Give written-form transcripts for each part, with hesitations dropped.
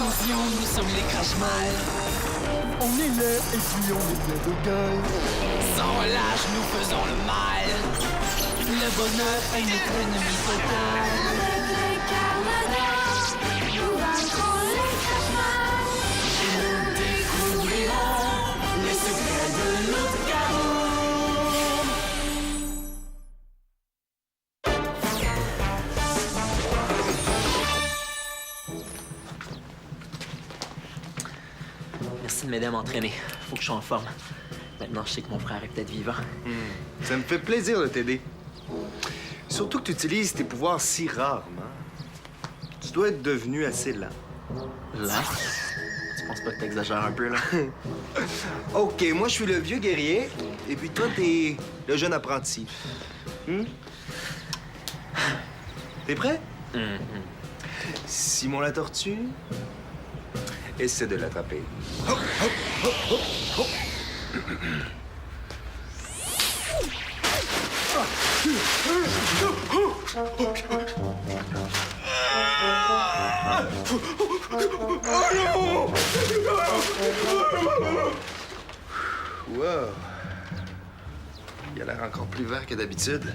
Attention, nous sommes les crash-mal. On est laid et puis on est bien de gueule. Sans relâche, nous faisons le mal. Le bonheur est notre ennemi total. Les Carmagnole, nous vaincrons les crash-mal. Nous découvrirons les secrets de Loup-garou. Merci de m'aider à m'entraîner. Faut que je sois en forme. Maintenant, je sais que mon frère est peut-être vivant. Ça me fait plaisir de t'aider. Surtout que tu utilises tes pouvoirs si rarement. Tu dois être devenu assez lent. Là? Tu penses pas que t'exagères un peu, là? OK, moi, je suis le vieux guerrier, et puis toi, t'es le jeune apprenti. T'es prêt? Simon la tortue, essaie de l'attraper. Hop, hop, hop, hop, hop. Wow! Il a l'air encore plus vert que d'habitude.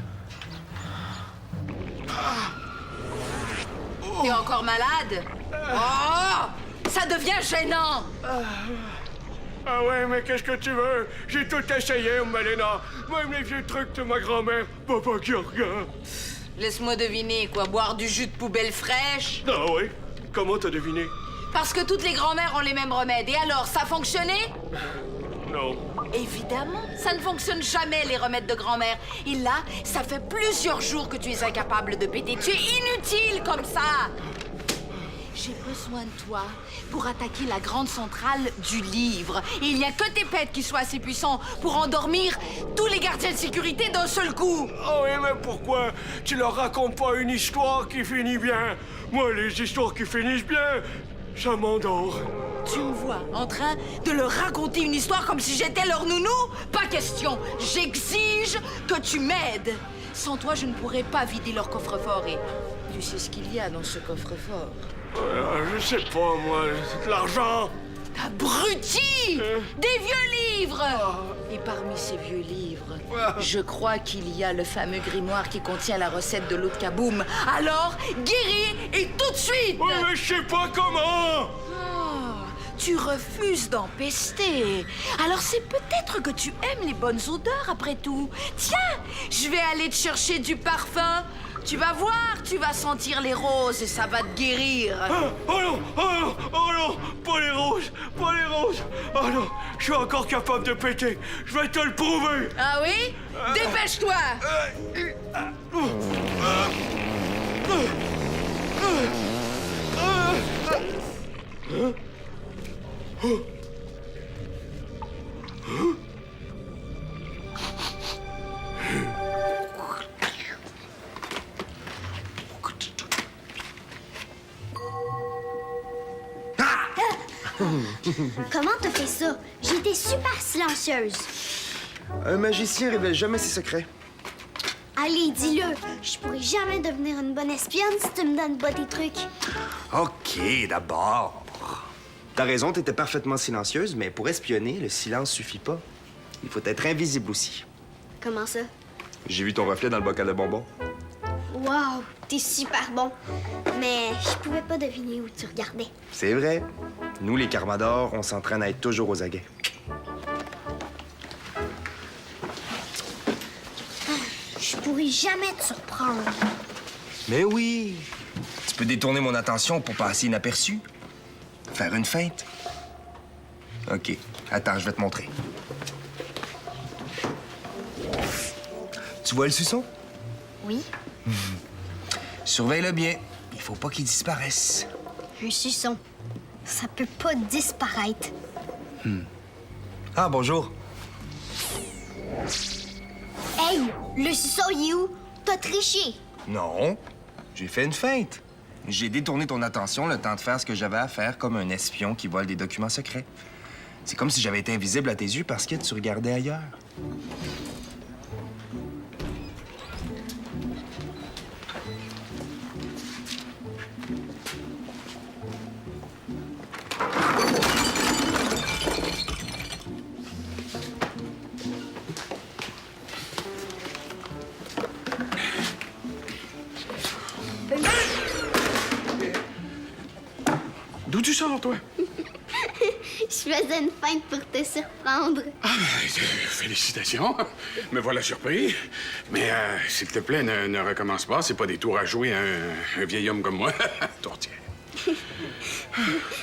T'es encore malade? Oh! Ça devient gênant! Ah ouais, mais qu'est-ce que tu veux? J'ai tout essayé, Malena. Même les vieux trucs de ma grand-mère. Papa qui regarde. Laisse-moi deviner, quoi, boire du jus de poubelle fraîche? Ah ouais? Comment t'as deviné? Parce que toutes les grand-mères ont les mêmes remèdes. Et alors, ça a fonctionné? Non. Évidemment, ça ne fonctionne jamais, les remèdes de grand-mère. Et là, ça fait plusieurs jours que tu es incapable de péter. Tu es inutile comme ça! J'ai besoin de toi pour attaquer la grande centrale du livre. Et il n'y a que tes pets qui soient assez puissants pour endormir tous les gardiens de sécurité d'un seul coup. Oh oui, mais pourquoi tu leur racontes pas une histoire qui finit bien? Moi, les histoires qui finissent bien, ça m'endort. Tu me vois en train de leur raconter une histoire comme si j'étais leur nounou? Pas question. J'exige que tu m'aides. Sans toi, je ne pourrais pas vider leur coffre-fort. Et tu sais ce qu'il y a dans ce coffre-fort? Je sais pas, moi, de l'argent. Abruti! Des vieux livres! Et parmi ces vieux livres, je crois qu'il y a le fameux grimoire qui contient la recette de l'eau de kaboum. Alors, guéris et tout de suite! Oui, mais je sais pas comment! Tu refuses d'en pester. Alors c'est peut-être que tu aimes les bonnes odeurs après tout. Tiens, je vais aller te chercher du parfum. Tu vas voir, tu vas sentir les roses et ça va te guérir. Oh non, oh non, oh non, pas les roses, pas les roses. Oh non, je suis encore capable de péter. Je vais te le prouver. Ah oui? Dépêche-toi! Comment t'as fait ça? J'étais super silencieuse. Un magicien révèle jamais ses secrets. Allez, dis-le. Je pourrais jamais devenir une bonne espionne si tu me donnes pas tes trucs. OK, d'abord. T'as raison, t'étais parfaitement silencieuse, mais pour espionner, le silence suffit pas. Il faut être invisible aussi. Comment ça? J'ai vu ton reflet dans le bocal de bonbons. Wow, t'es super bon. Mais je pouvais pas deviner où tu regardais. C'est vrai. Nous, les Carmadors, on s'entraîne à être toujours aux aguets. Je pourrais jamais te surprendre. Mais oui! Tu peux détourner mon attention pour passer inaperçu. Faire une feinte. OK. Attends, je vais te montrer. Tu vois le suçon? Oui? Surveille-le bien. Il faut pas qu'il disparaisse. Un suçon. Ça peut pas disparaître. Ah, bonjour. Hey, le suçon, il est où? T'as triché. Non. J'ai fait une feinte. J'ai détourné ton attention le temps de faire ce que j'avais à faire comme un espion qui vole des documents secrets. C'est comme si j'avais été invisible à tes yeux parce que tu regardais ailleurs. D'où tu sors, toi? Je faisais une feinte pour te surprendre. Ah, félicitations. Me voilà surpris. Mais s'il te plaît, ne recommence pas. C'est pas des tours à jouer à un vieil homme comme moi. Tourtière.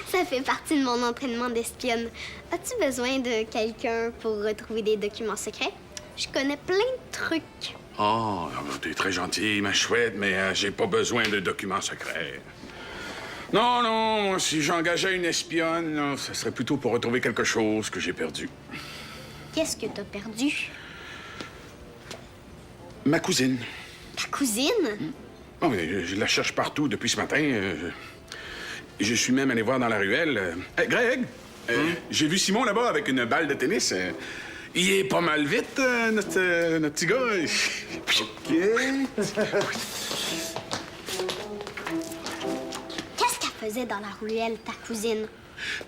Ça fait partie de mon entraînement d'espionne. As-tu besoin de quelqu'un pour retrouver des documents secrets? Je connais plein de trucs. Oh, t'es très gentille, ma chouette, mais j'ai pas besoin de documents secrets. Non, moi, si j'engageais une espionne, là, ce serait plutôt pour retrouver quelque chose que j'ai perdu. Qu'est-ce que t'as perdu? Ma cousine. Ta cousine? Oh, mais je la cherche partout depuis ce matin. Je suis même allé voir dans la ruelle. Hey, Greg, j'ai vu Simon là-bas avec une balle de tennis. Il est pas mal vite, notre petit gars. OK. Qu'est-ce qu'elle faisait dans la ruelle, ta cousine?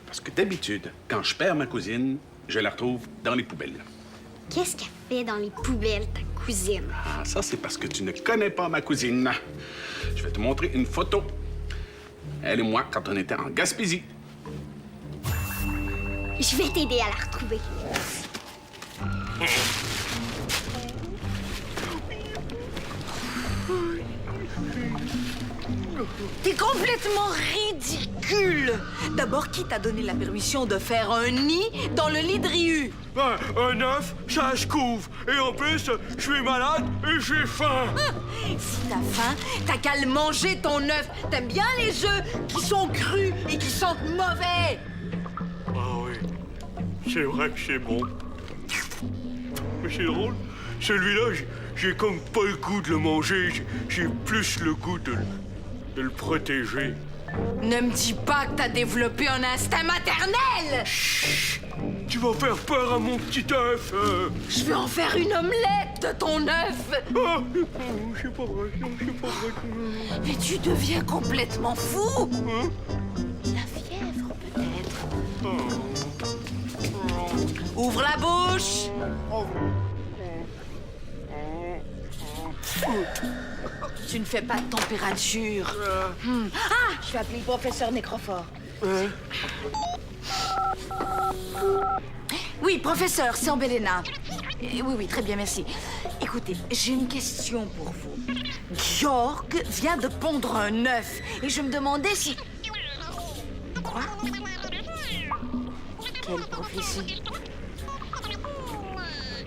Parce que d'habitude, quand je perds ma cousine, je la retrouve dans les poubelles. Qu'est-ce qu'elle fait dans les poubelles, ta cousine? Ah, ça, c'est parce que tu ne connais pas ma cousine. Je vais te montrer une photo. Elle et moi, quand on était en Gaspésie. Je vais t'aider à la retrouver. T'es complètement ridicule! D'abord, qui t'a donné la permission de faire un nid dans le lit de Ryu? Un œuf, ça se couvre. Et en plus, je suis malade et j'ai faim. Si t'as faim, t'as qu'à le manger, ton œuf. T'aimes bien les œufs qui sont crus et qui sentent mauvais. Ah oui, c'est vrai que c'est bon. Mais c'est drôle, celui-là, j'ai comme pas le goût de le manger. J'ai plus le goût de le protéger. Ne me dis pas que t'as développé un instinct maternel! Chut! Tu vas faire peur à mon petit œuf. Je vais en faire une omelette de ton œuf! Ah, c'est pas vrai, non, c'est pas vrai. Mais tu deviens complètement fou! La fièvre, peut-être. Ouvre la bouche! Tu ne fais pas de température. Ah! Je vais appeler le professeur Nécrophore. Oui, professeur, c'est Ambelena. Oui, très bien, merci. Écoutez, j'ai une question pour vous. Georg vient de pondre un œuf et je me demandais si... Quoi? Quelle prophétie?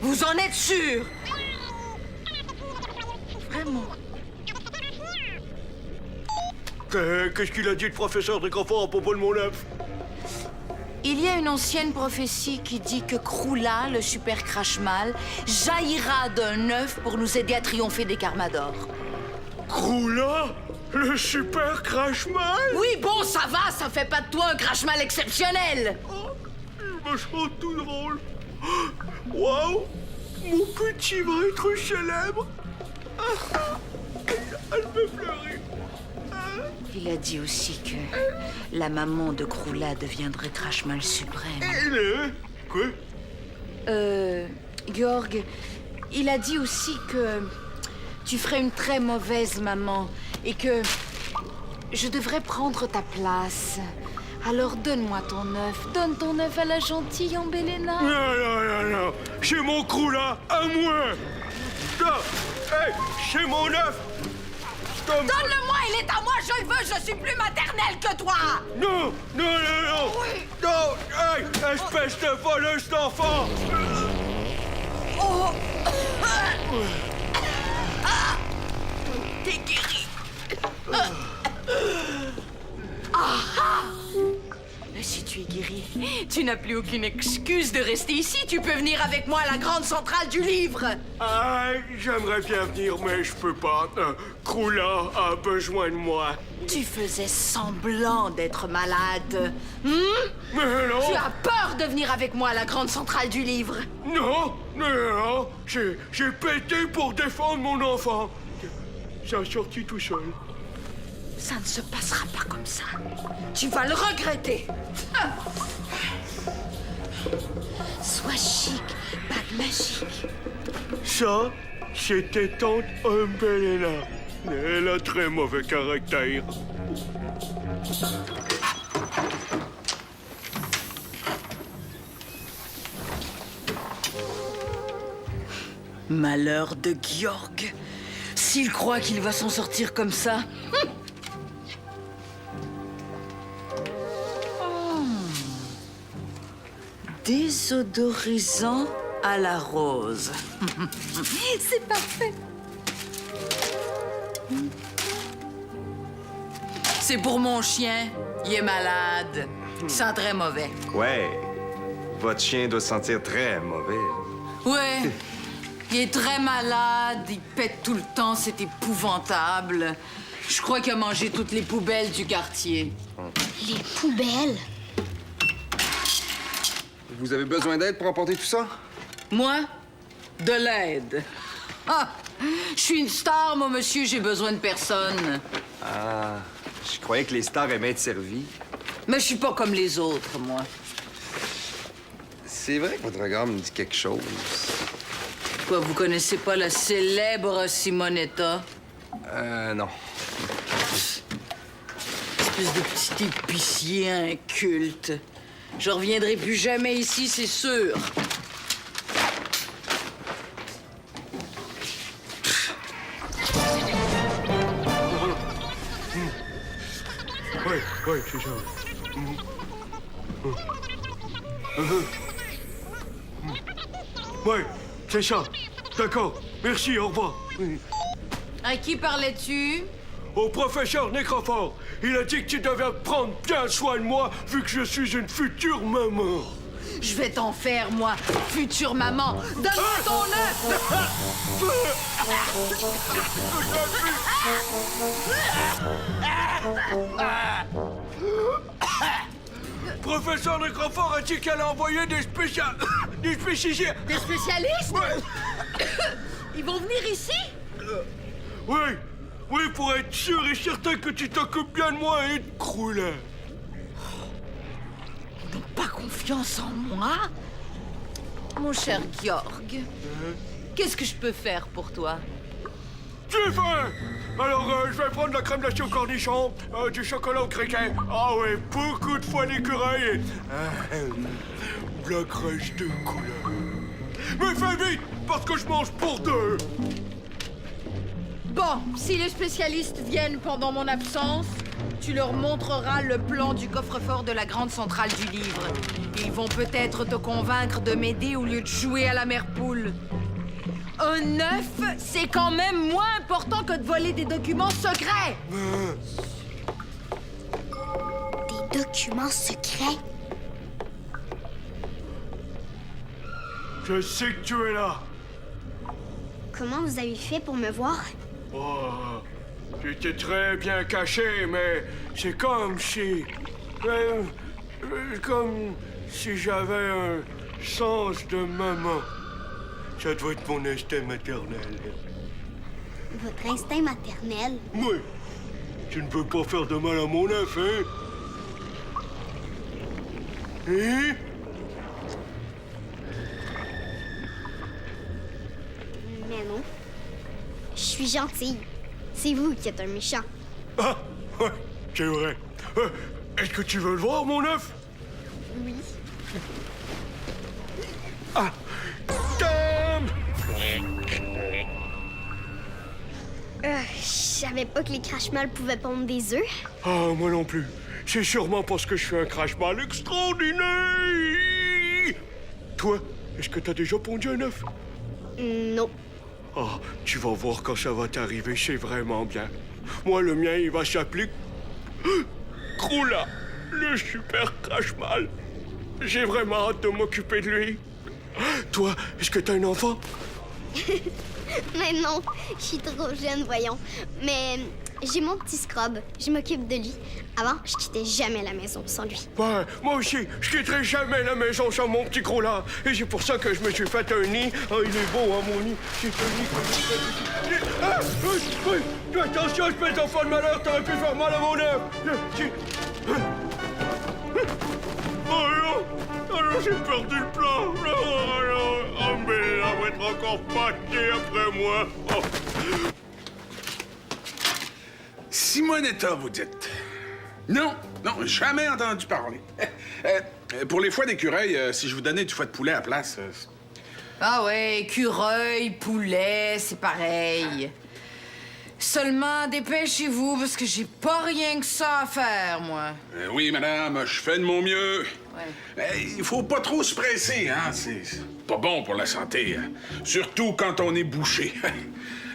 Vous en êtes sûr? Vraiment? Qu'est-ce qu'il a dit le professeur Nécrophore à propos de mon œuf? Il y a une ancienne prophétie qui dit que Kroula, le super Crashmal, jaillira d'un œuf pour nous aider à triompher des Carmador. Kroula? Le super Crashmal? Oui, bon, ça va, ça fait pas de toi un Crashmal exceptionnel. Oh, je me sens tout drôle. Waouh! Mon petit va être célèbre. Elle me pleurer. Il a dit aussi que la maman de Kroula deviendrait Crashmal suprême. Quoi? Georg, il a dit aussi que tu ferais une très mauvaise maman et que je devrais prendre ta place. Alors donne-moi ton œuf. Donne ton œuf à la gentille Ambelena. Non. C'est mon Kroula, à moi. Non. Hey, c'est mon œuf. Donne-le-moi, il est à moi, je le veux, je suis plus maternelle que toi. Non. Oui. Non, hey, espèce de voleuse d'enfant. Oh. T'es guéri. Mais si tu es guéri, tu n'as plus aucune excuse de rester ici. Tu peux venir avec moi à la grande centrale du livre. J'aimerais bien venir, mais je peux pas. Kroula a besoin de moi. Tu faisais semblant d'être malade. Mais non. Tu as peur de venir avec moi à la grande centrale du livre. Non. J'ai pété pour défendre mon enfant. Ça a sorti tout seul. Ça ne se passera pas comme ça. Tu vas le regretter. Sois chic, bague magique. Ça, c'était tante Ambelena. Elle a très mauvais caractère. Malheur de Georg. S'il croit qu'il va s'en sortir comme ça... Désodorisant à la rose. C'est parfait. C'est pour mon chien. Il est malade. Il sent très mauvais. Ouais. Votre chien doit se sentir très mauvais. Ouais. Il est très malade. Il pète tout le temps. C'est épouvantable. Je crois qu'il a mangé toutes les poubelles du quartier. Les poubelles? Vous avez besoin d'aide pour emporter tout ça? Moi? De l'aide. Ah! Je suis une star, moi, monsieur. J'ai besoin de personne. Ah, je croyais que les stars aimaient être servis. Mais je suis pas comme les autres, moi. C'est vrai que votre regard me dit quelque chose. Quoi, vous connaissez pas la célèbre Simonetta? Non. Espèce de petit épicier inculte. Je reviendrai plus jamais ici, c'est sûr. Ouais, c'est ça. Ouais, c'est ça. D'accord. Merci, au revoir. À qui parlais-tu? Au professeur Nécrophore. Il a dit que tu devais prendre bien soin de moi vu que je suis une future maman. Je vais t'en faire, moi, future maman. Donne-moi ton œuf! Professeur Nécrophore a dit qu'elle a envoyé des spécialistes. Des spécialistes? Ils vont venir ici? Oui, pour être sûr et certain que tu t'occupes bien de moi et de Croulin. Ils n'ont pas confiance en moi? Mon cher Georg, qu'est-ce que je peux faire pour toi? J'ai faim! Alors, je vais prendre la crème glacée au cornichon, du chocolat au criquet. Ah ouais, beaucoup de foie d'écureuil et... de la crèche de couleur. Mais fais vite, parce que je mange pour deux! Bon, si les spécialistes viennent pendant mon absence, tu leur montreras le plan du coffre-fort de la grande centrale du livre. Ils vont peut-être te convaincre de m'aider au lieu de jouer à la mère poule. Un œuf, c'est quand même moins important que de voler des documents secrets. Des documents secrets? Je sais que tu es là. Comment vous avez fait pour me voir? Oh, j'étais très bien caché, mais c'est comme si... comme si j'avais un sens de maman. Ça doit être mon instinct maternel. Votre instinct maternel? Oui. Tu ne peux pas faire de mal à mon œuf, hein? Hein? Mais non. Je suis gentille. C'est vous qui êtes un méchant. Ah, ouais, c'est vrai. Est-ce que tu veux le voir, mon œuf? Oui. Ah! Tam! Je savais pas que les crache-mal pouvaient pondre des œufs. Ah, moi non plus. C'est sûrement parce que je suis un crash-mal extraordinaire! Toi, est-ce que t'as déjà pondu un œuf? Non. Ah, tu vas voir quand ça va t'arriver, c'est vraiment bien. Moi, le mien, il va s'appeler... Croula, le super crash-mal. J'ai vraiment hâte de m'occuper de lui. Toi, est-ce que t'as un enfant? Mais non, je suis trop jeune, voyons. Mais j'ai mon petit scrub, je m'occupe de lui. Avant, je quittais jamais la maison sans lui. Ouais, moi aussi, je quitterai jamais la maison sans mon petit Croula. Et c'est pour ça que je me suis fait un nid. Ah, il est beau, hein, mon nid. C'est un nid comme... Ah, oui. Attention, espèce d'enfant de malheur, t'aurais pu faire mal à mon œuf. Oh non! Oh non, j'ai perdu le plan! Oh non! Oh, mais là, va être encore pâté après moi! Oh. Simonetta, vous dites? Non, jamais entendu parler. Pour les foies d'écureuil, si je vous donnais du foie de poulet à la place, Ah ouais, écureuil, poulet, c'est pareil. Seulement, dépêchez-vous, parce que j'ai pas rien que ça à faire, moi. Oui, madame, je fais de mon mieux. Ouais. Il faut pas trop se presser, hein? C'est pas bon pour la santé. Hein? Surtout quand on est bouché.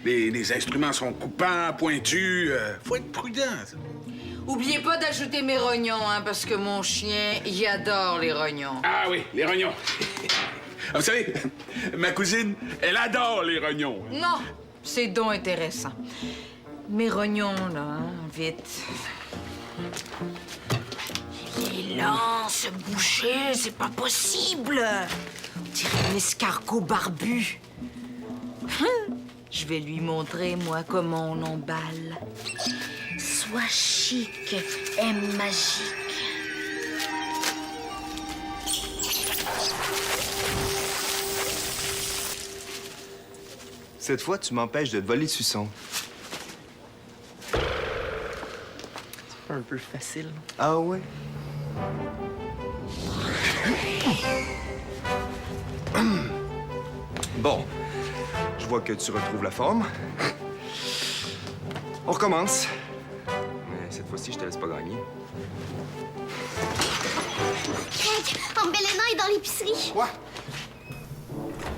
Les instruments sont coupants, pointus. Faut être prudent. Oubliez pas d'ajouter mes rognons, hein, parce que mon chien, il adore les rognons. Ah oui, les rognons. Vous savez, ma cousine, elle adore les rognons. Non, c'est donc intéressant. Mes rognons, là, hein, vite. Il est lent, ce boucher, c'est pas possible. On dirait un escargot barbu. Je vais lui montrer, moi, comment on emballe. Sois chic, aime magique. Cette fois, tu m'empêches de te voler le suçon. C'est pas un peu facile? Ah ouais? Bon, je vois que tu retrouves la forme. On recommence. Mais cette fois-ci, je te laisse pas gagner. Greg, Ambelena est dans l'épicerie. Quoi?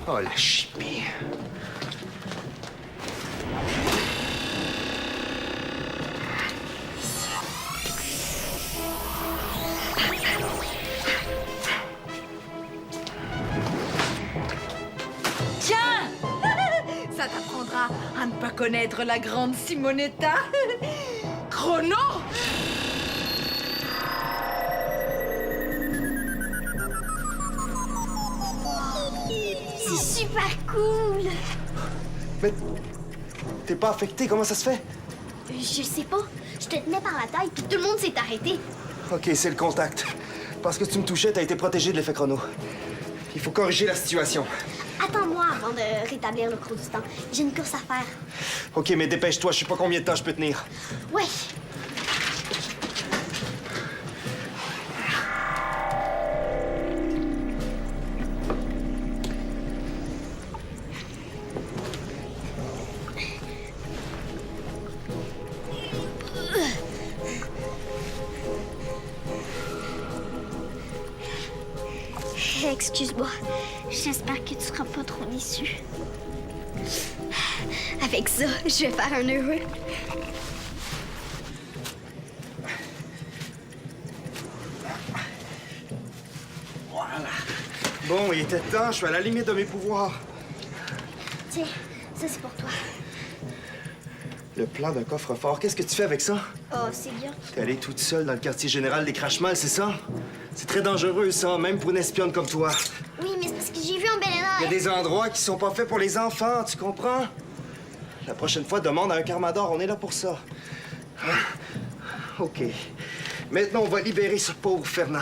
Oh, la chipie. Tiens! Ça t'apprendra à ne pas connaître la grande Simonetta. Chrono! C'est super cool. Mais t'es pas affecté, comment ça se fait? Je sais pas. Je te tenais par la taille, puis tout le monde s'est arrêté. OK, c'est le contact. Parce que tu me touchais, t'as été protégé de l'effet chrono. Il faut corriger la situation. Attends-moi avant de rétablir le cours du temps. J'ai une course à faire. OK, mais dépêche-toi, je sais pas combien de temps je peux tenir. Ouais. Excuse-moi. J'espère que tu seras pas trop déçu. Avec ça, je vais faire un heureux. Voilà. Bon, il était temps, je suis à la limite de mes pouvoirs. Tiens, ça c'est pour toi. Le plan d'un coffre-fort, qu'est-ce que tu fais avec ça? Oh, c'est bien. T'es allée toute seule dans le quartier général des Crashmal, c'est ça? C'est très dangereux, ça, même pour une espionne comme toi. Oui, mais c'est parce que j'ai vu Ambelena. Il y a des endroits qui sont pas faits pour les enfants, tu comprends? La prochaine fois, demande à un Carmador, on est là pour ça. OK. Maintenant, on va libérer ce pauvre Fernand.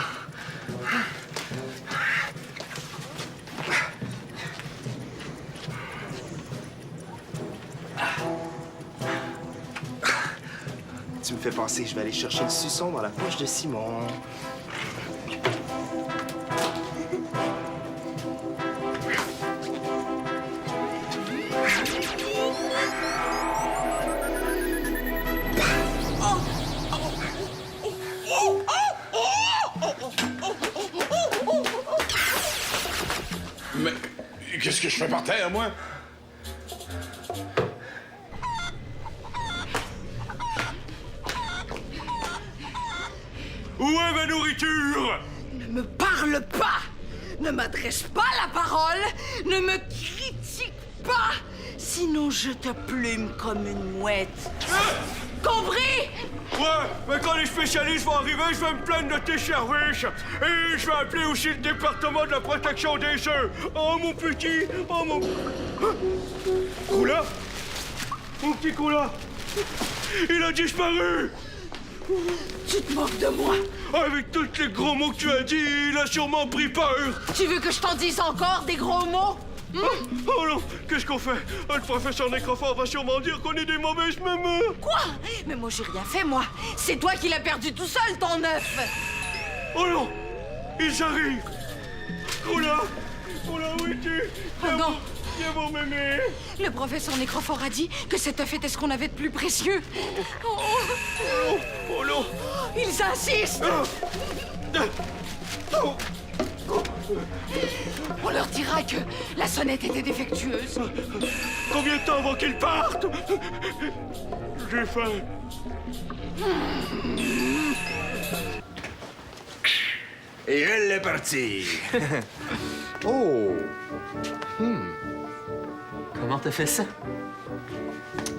Tu me fais penser, je vais aller chercher le suçon dans la poche de Simon. Mais qu'est-ce que je fais par terre, moi? Où est ma nourriture? Ne me parle pas! Ne m'adresse pas la parole! Ne me critique pas! Sinon, je te plume comme une mouette. Compris? Ouais, mais quand les spécialistes vont arriver, je vais me plaindre de tes services. Et je vais appeler aussi le département de la protection des œufs. Oh, mon petit! Oh, mon... Coula? Mon petit Coula? Il a disparu! Tu te moques de moi? Avec tous les gros mots que tu as dit, il a sûrement pris peur. Tu veux que je t'en dise encore des gros mots? Oh non, qu'est-ce qu'on fait? Le professeur Nécrophore va sûrement dire qu'on est des mauvaises mamans. Quoi? Mais moi, j'ai rien fait, moi. C'est toi qui l'as perdu tout seul, ton œuf. Oh non, ils arrivent. Coula, Oh là, oui, Oh non! viens voir mémé. Le professeur Nécrophore a dit que cette œuf était ce qu'on avait de plus précieux. Oh non. Ils insistent! On leur dira que la sonnette était défectueuse. Combien de temps avant qu'ils partent? J'ai faim. Et elle est partie. Oh! Comment t'as fait ça?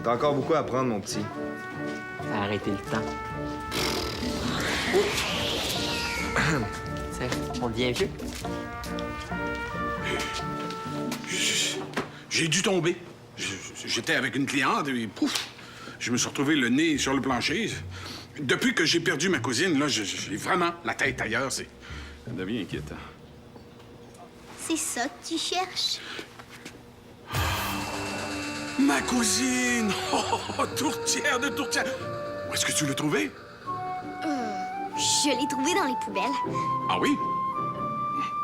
T'as encore beaucoup à apprendre, mon petit. T'as arrêté le temps. Tiens, on devient vieux. J'ai dû tomber. J'étais avec une cliente et pouf, je me suis retrouvé le nez sur le plancher. Depuis que j'ai perdu ma cousine, là, j'ai vraiment la tête ailleurs. Ça devient inquiétant. C'est ça que tu cherches? Ma cousine! Oh, tourtière de tourtière! Où est-ce que tu l'as trouvée? Je l'ai trouvée dans les poubelles. Ah oui?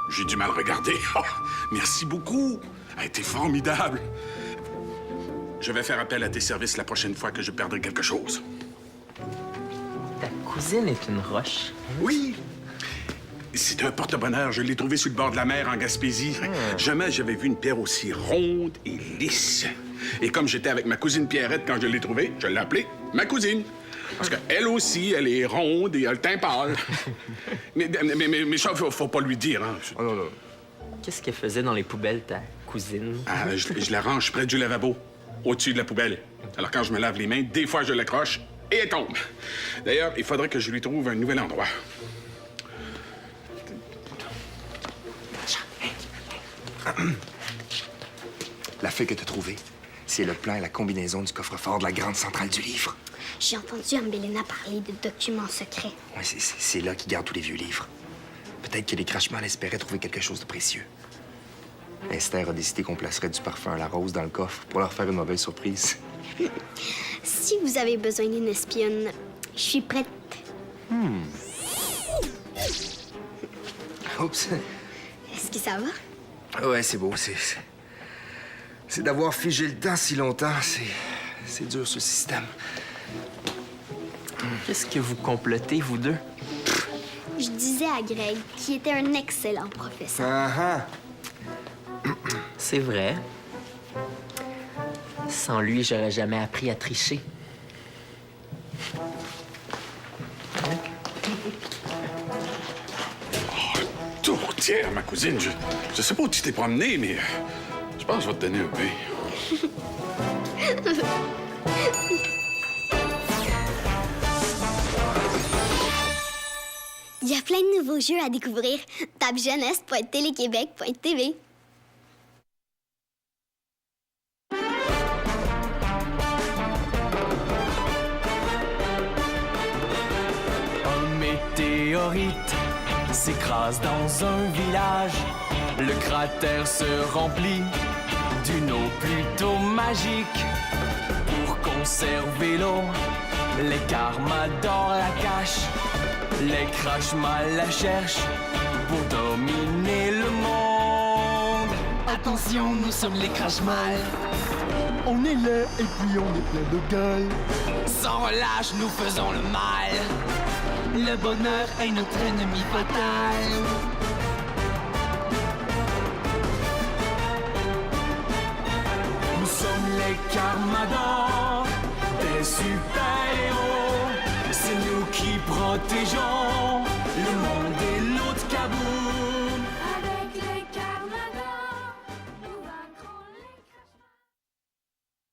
J'ai du mal regarder. Oh, merci beaucoup. Elle a été formidable. Je vais faire appel à tes services la prochaine fois que je perdrai quelque chose. Ta cousine est une roche. Oui. C'est un porte-bonheur. Je l'ai trouvé sur le bord de la mer en Gaspésie. Jamais j'avais vu une pierre aussi ronde et lisse. Et comme j'étais avec ma cousine Pierrette quand je l'ai trouvée, je l'ai appelée ma cousine. Parce qu'elle aussi, elle est ronde et a le teint pâle. mais ça, faut pas lui dire, hein. Oh non, non. Qu'est-ce qu'elle faisait dans les poubelles, ta cousine? Ah, je la range près du lavabo, au-dessus de la poubelle. Alors quand je me lave les mains, des fois je l'accroche et elle tombe. D'ailleurs, il faudrait que je lui trouve un nouvel endroit. La feuille que t'as trouvée, c'est le plan et la combinaison du coffre-fort de la grande centrale du livre. J'ai entendu Ambelena parler de documents secrets. Oui, c'est là qu'ils gardent tous les vieux livres. Peut-être que les Crashman espéraient trouver quelque chose de précieux. Esther a décidé qu'on placerait du parfum à la rose dans le coffre pour leur faire une mauvaise surprise. Si vous avez besoin d'une espionne, je suis prête. Oups. Est-ce que ça va? Ouais, c'est beau. C'est d'avoir figé le temps si longtemps. C'est dur, ce système. Qu'est-ce que vous complotez, vous deux? Je disais à Greg qu'il était un excellent professeur. Ah C'est vrai. Sans lui, j'aurais jamais appris à tricher. Tourtière, ma cousine, je sais pas où tu t'es promenée, mais je pense que je vais te donner un pain. Il y a plein de nouveaux jeux à découvrir. Tape jeunesse.téléquébec.tv. Un météorite s'écrase dans un village. Le cratère se remplit d'une eau plutôt magique. Pour conserver l'eau, les Carmadors la cachent. Les Crashmal la cherchent pour dominer le monde. Attention, nous sommes les Crashmal. On est laid et puis on est plein de gueule. Sans relâche, nous faisons le mal. Le bonheur est notre ennemi fatal. Nous sommes les Carmadors, des super-héros. C'est nous qui protégeons le monde.